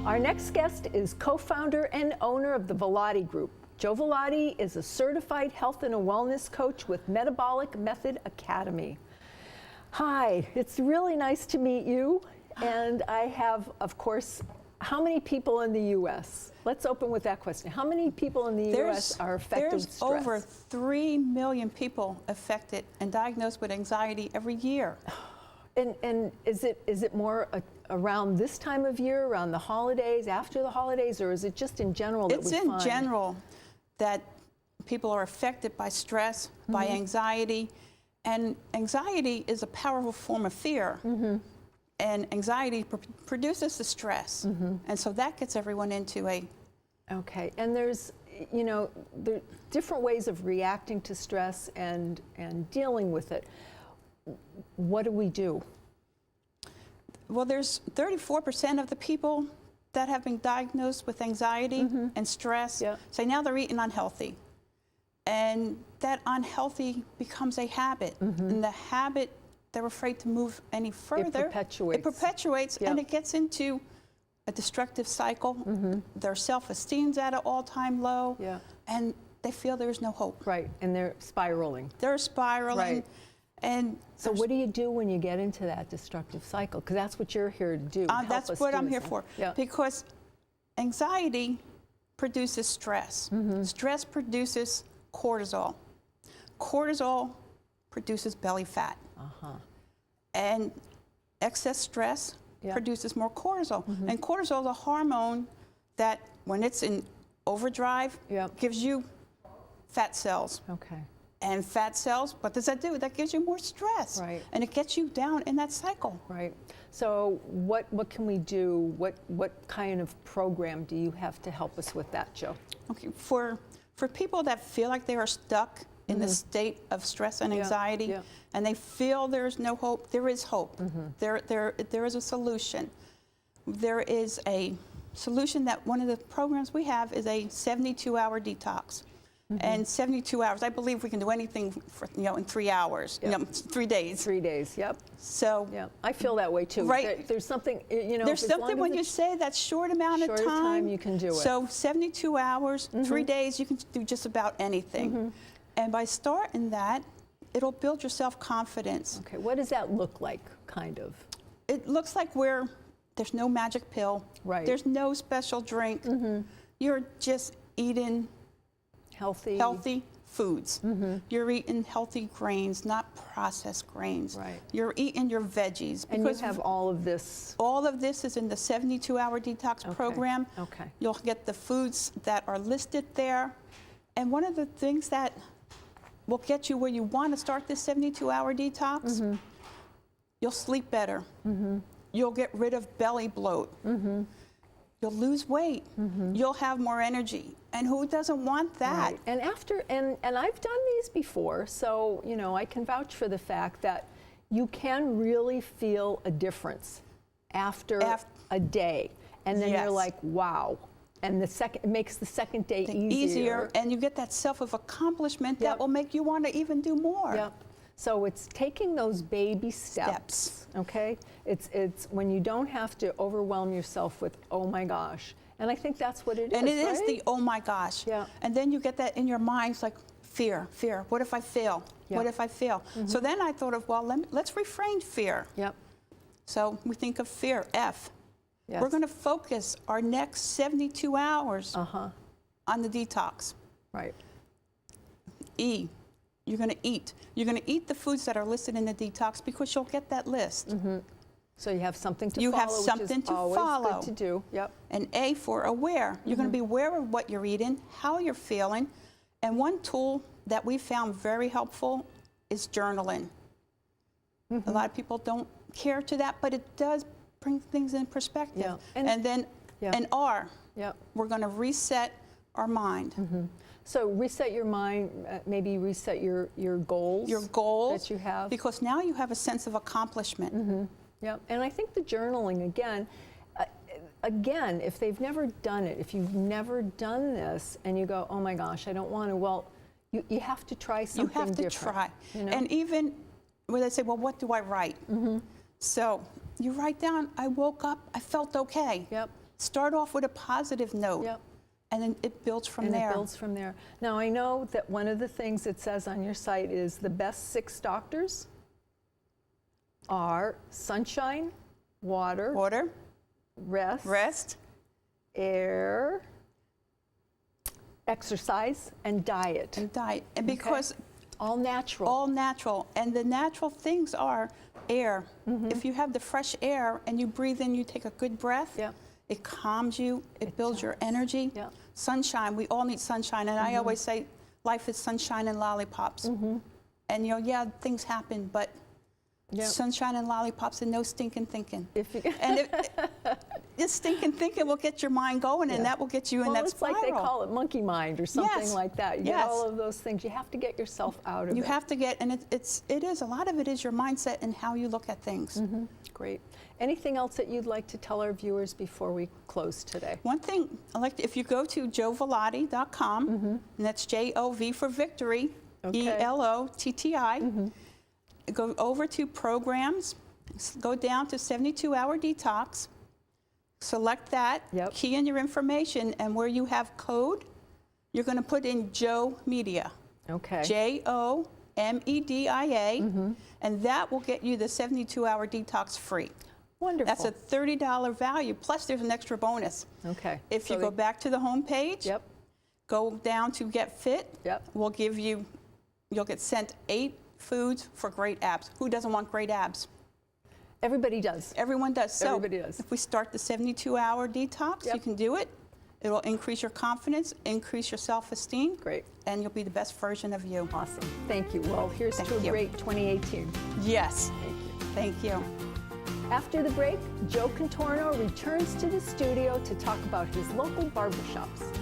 Our next guest is co-founder and owner of the Velotti Group. Jo Velotti is a certified health and wellness coach with Metabolic Method Academy. Hi, it's really nice to meet you. And I have, of course, how many people in the U.S.? Let's open with that question. How many people in the U.S. are affected with stress? There's over 3 million people affected and diagnosed with anxiety every year. And is it more around this time of year, around the holidays, after the holidays, or is it just in general that we find? It's in general that people are affected by stress, by anxiety, and anxiety is a powerful form of fear. And anxiety produces the stress, and so that gets everyone into a... Okay, and there's, you know, there are different ways of reacting to stress and dealing with it. What do we do? Well, there's 34% of the people that have been diagnosed with anxiety and stress say now they're eating unhealthy. And that unhealthy becomes a habit. And the habit, they're afraid to move any further. It perpetuates. And it gets into a destructive cycle. Their self-esteem's at an all-time low. And they feel there's no hope. Right, and they're spiraling. They're spiraling. Right. And so what do you do when you get into that destructive cycle? Because that's what you're here to do. That's what I'm here for. Because anxiety produces stress. Stress produces cortisol. Cortisol produces belly fat. And excess stress produces more cortisol. And cortisol is a hormone that, when it's in overdrive, gives you fat cells. Okay. And fat cells, what does that do? That gives you more stress. Right. And it gets you down in that cycle. Right. So what can we do? What kind of program do you have to help us with that, Jo? Okay. For people that feel like they are stuck in the state of stress and anxiety, and they feel there's no hope, there is hope. There is a solution. There is a solution that one of the programs we have is a 72-hour detox. And 72 hours, I believe we can do anything for, in 3 hours, 3 days. 3 days, yep. So I feel that way too. Right. There's something, there's something when you say that short amount of time, you can do it. So 72 hours, 3 days, you can do just about anything. And by starting that, it'll build your self-confidence. Okay, what does that look like, kind of? It looks like there's no magic pill. Right. There's no special drink. You're just eating healthy foods. You're eating healthy grains, not processed grains. Right. You're eating your veggies. And you have all of this? All of this is in the 72-hour detox program. Okay. You'll get the foods that are listed there. And one of the things that will get you where you want to start this 72-hour detox, you'll sleep better. You'll get rid of belly bloat. You'll lose weight. You'll have more energy. And who doesn't want that? Right. And and I've done these before, so I can vouch for the fact that you can really feel a difference after a day. And then you're like, wow. And it makes the second day easier. And you get that sense of accomplishment that will make you want to even do more. Yep. So it's taking those baby steps. Okay? It's when you don't have to overwhelm yourself with, oh my gosh. And I think that's what it is. And it is the oh my gosh. Yeah. And then you get that in your mind. It's like fear. What if I fail? What if I fail? So then I thought of, well, let's reframe fear. Yep. So we think of fear, F. Yes. We're going to focus our next 72 hours on the detox. Right. E. You're going to eat. You're going to eat the foods that are listed in the detox because you'll get that list. So you have something to follow. You have something to follow. Always good to do. Yep. And A for aware. You're going to be aware of what you're eating, how you're feeling. And one tool that we found very helpful is journaling. A lot of people don't care to that, but it does bring things in perspective. Yeah. And then an R. Yep. We're going to reset our mind. So reset your mind, maybe reset your goals. Your goals. That you have. Because now you have a sense of accomplishment. Yeah, and I think the journaling, again, if they've never done it, if you've never done this and you go, oh my gosh, I don't want to, well, you have to try something different. You have to try. And even when they say, well, what do I write? So you write down, I woke up, I felt okay. Yep. Start off with a positive note. Yep. And then it builds from And there. it builds from there. Now, I know that one of the things it says on your site is the best 6 doctors are sunshine, water, rest, air, exercise, and diet. And because all natural. All natural. And the natural things are air. If you have the fresh air and you breathe in, you take a good breath. It calms you. It builds your energy. Sunshine. We all need sunshine. And I always say life is sunshine and lollipops. And, you know, things happen, but sunshine and lollipops and no stinking thinking. And this stinking thinking will get your mind going, and that will get you in that spiral. It's like they call it monkey mind or something like that. You get all of those things. You have to get yourself out of it. You have to get, and it is, a lot of it is your mindset and how you look at things. Great. Anything else that you'd like to tell our viewers before we close today? One thing, if you go to jovelotti.com, and that's J-O-V for victory, E-L-O-T-T-I, go over to programs, go down to 72-hour detox, select that, key in your information, and where you have code, you're going to put in Joe Media. J-O-M-E-D-I-A, and that will get you the 72-hour detox free. Wonderful. That's a $30 value, plus there's an extra bonus. If you go back to the home page, go down to Get Fit, we'll give you, you'll get sent 8 foods for great abs. Who doesn't want great abs? Everybody does. Everyone does. So everybody does. If we start the 72-hour detox, you can do it. It will increase your confidence, increase your self-esteem. Great. And you'll be the best version of you. Awesome. Thank you. Well, here's to a great 2018. Yes. Thank you. Thank you. After the break, Joe Contorno returns to the studio to talk about his local barbershops.